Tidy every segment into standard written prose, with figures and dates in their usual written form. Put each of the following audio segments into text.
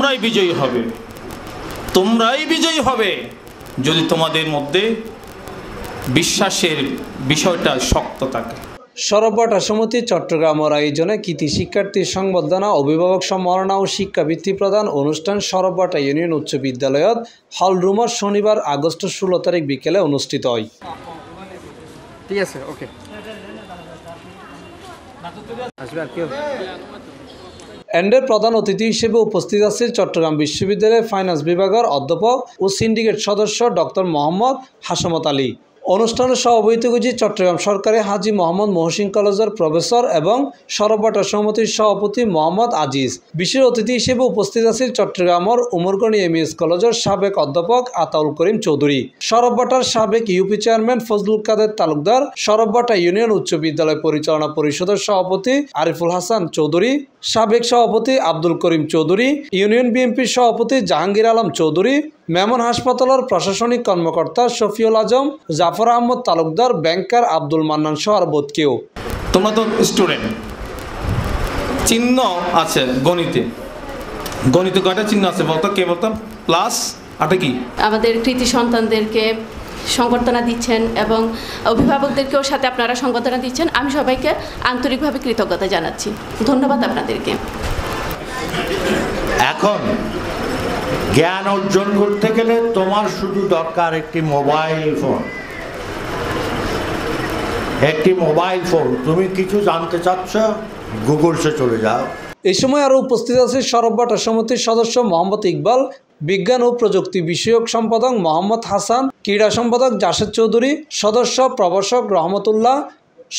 তোমরাই বিজয়ী হবে, তোমরাই বিজয়ী হবে যদি তোমাদের মধ্যে বিশ্বাসের বিষয়টা শক্ত থাকে। সরব বাটা সমিতি চট্টগ্রামের আয়োজনে কৃতি শিক্ষার্থীর সংবর্ধনা, অভিভাবক সম্মাননা ও শিক্ষাবৃত্তি প্রদান অনুষ্ঠান সরব বাটা ইউনিয়ন উচ্চ বিদ্যালয়ত হল রুমত শনিবার আগস্ট 16 তারিখ বিকেলে অনুষ্ঠিত হয়। ঠিক আছে, ওকে। এন্ডের প্রধান অতিথি হিসেবে উপস্থিত আছেন চট্টগ্রাম বিশ্ববিদ্যালয়ের ফাইন্যান্স বিভাগের অধ্যাপক ও সিন্ডিকেট সদস্য ডক্টর মোহাম্মদ হাসমত আলী। অনুষ্ঠানে সভাপতিত্ব করেছেন চট্টগ্রাম সরকারি হাজী মোহাম্মদ মহসিন কলেজের প্রফেসর এবং সরব বাটা সমিতির সভাপতি মোহাম্মদ আজিজ। বিশেষ অতিথি হিসেবে উপস্থিত আছেন চট্টগ্রামের উমরগঞ্জ এমইএস কলেজের সাবেক অধ্যাপক আতাউল করিম চৌধুরী, সরব বাটার সাবেক ইউপি চেয়ারম্যান ফজলুল কাদের তালুকদার, সরব বাটা ইউনিয়ন উচ্চ বিদ্যালয় পরিচালনা পরিষদের সভাপতি আরিফুল হাসান চৌধুরী, সাবেক সভাপতি আব্দুল করিম চৌধুরী, ইউনিয়ন বিএনপির সভাপতি জাহাঙ্গীর আলম চৌধুরী, মেমন হাসপাতালের প্রশাসনিক কর্মকর্তা শফিউল আজম, জাফর আহমদ তালুকদার, ব্যাংকার আব্দুল মান্নান সহ আর বোধ কেউ। তোমরা তো স্টুডেন্ট, চিহ্ন আছে গণিতে, গণিতে কয়টা চিহ্ন আছে বলতো? কে বলতাম? প্লাস আটা কি? আমাদের কৃতি সন্তানদেরকে সংবর্ধনা দিচ্ছেন এবং অভিভাবকদেরকেও সাথে আপনারা সংবর্ধনা দিচ্ছেন। আমি সবাইকে আন্তরিকভাবে কৃতজ্ঞতা জানাচ্ছি। ধন্যবাদ আপনাদেরকে। এখন জ্ঞান অর্জন করতে গেলে তোমার শুধু দরকার একটি মোবাইল ফোন। একটি মোবাইল ফোন, তুমি কিছু জানতে চাচ্ছ, গুগলসে চলে যাও। এই সময় আরও উপস্থিত আছে সরব বাটা সমিতির সদস্য মোহাম্মদ ইকবাল, বিজ্ঞান ও প্রযুক্তি বিষয়ক সম্পাদক মোহাম্মদ হাসান, ক্রীড়া সম্পাদক জাসেদ চৌধুরী, সদস্য প্রভাষক রহমতুল্লাহ,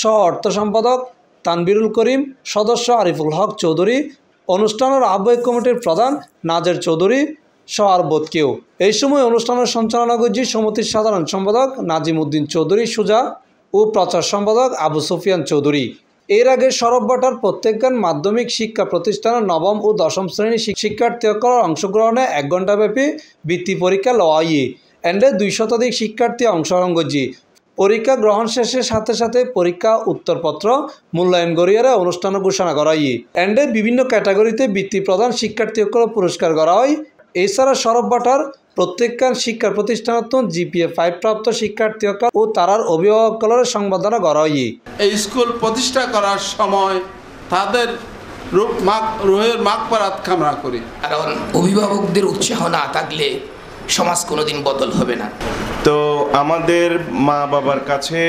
সহ অর্থ সম্পাদক তানবিরুল করিম, সদস্য আরিফুল হক চৌধুরী, অনুষ্ঠানের আহ্বায়ক কমিটির প্রধান নাজের চৌধুরী সহ আর বোধ কেউ। এই সময় অনুষ্ঠানের সঞ্চালনা করছে সমিতির সাধারণ সম্পাদক নাজিম উদ্দিন চৌধুরী সুজা ও প্রচার সম্পাদক আবু সুফিয়ান চৌধুরী। এর আগে সরব বাটার প্রত্যেকজন মাধ্যমিক শিক্ষা প্রতিষ্ঠানের নবম ও দশম শ্রেণীর শিক্ষার্থীসকলের অংশগ্রহণে 1 ঘণ্টাব্যাপী বৃত্তি পরীক্ষা লওয়া হয়। এন্ডে 200 শিক্ষার্থী অংশগ্রহণ করছে। পরীক্ষা গ্রহণ শেষের সাথে সাথে পরীক্ষা উত্তরপত্র মূল্যায়ন করিয়ারে অনুষ্ঠান ঘোষণা করা হয়। এন্ডে বিভিন্ন ক্যাটাগরিতে বৃত্তি প্রদান শিক্ষার্থীসকলের পুরস্কার করা হয়। এছাড়া সরব বাটার প্রত্যেকখান শিক্ষা প্রতিষ্ঠানত GPA 5 প্রাপ্ত শিক্ষার্থী ও তারার অভিভাবকদের সংবর্ধনা করা হয়। এই স্কুল প্রতিষ্ঠা করার সময় তাদের রুহের মাগফিরাত কামনা করি, কারণ অভিভাবকদের উৎসাহ না থাকলে সমাজ কোনোদিন বদল হবে না। তো আমাদের মা বাবার কাছে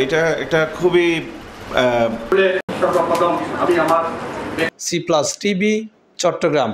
এটা একটা খুবই C+ TV চট্টগ্রাম।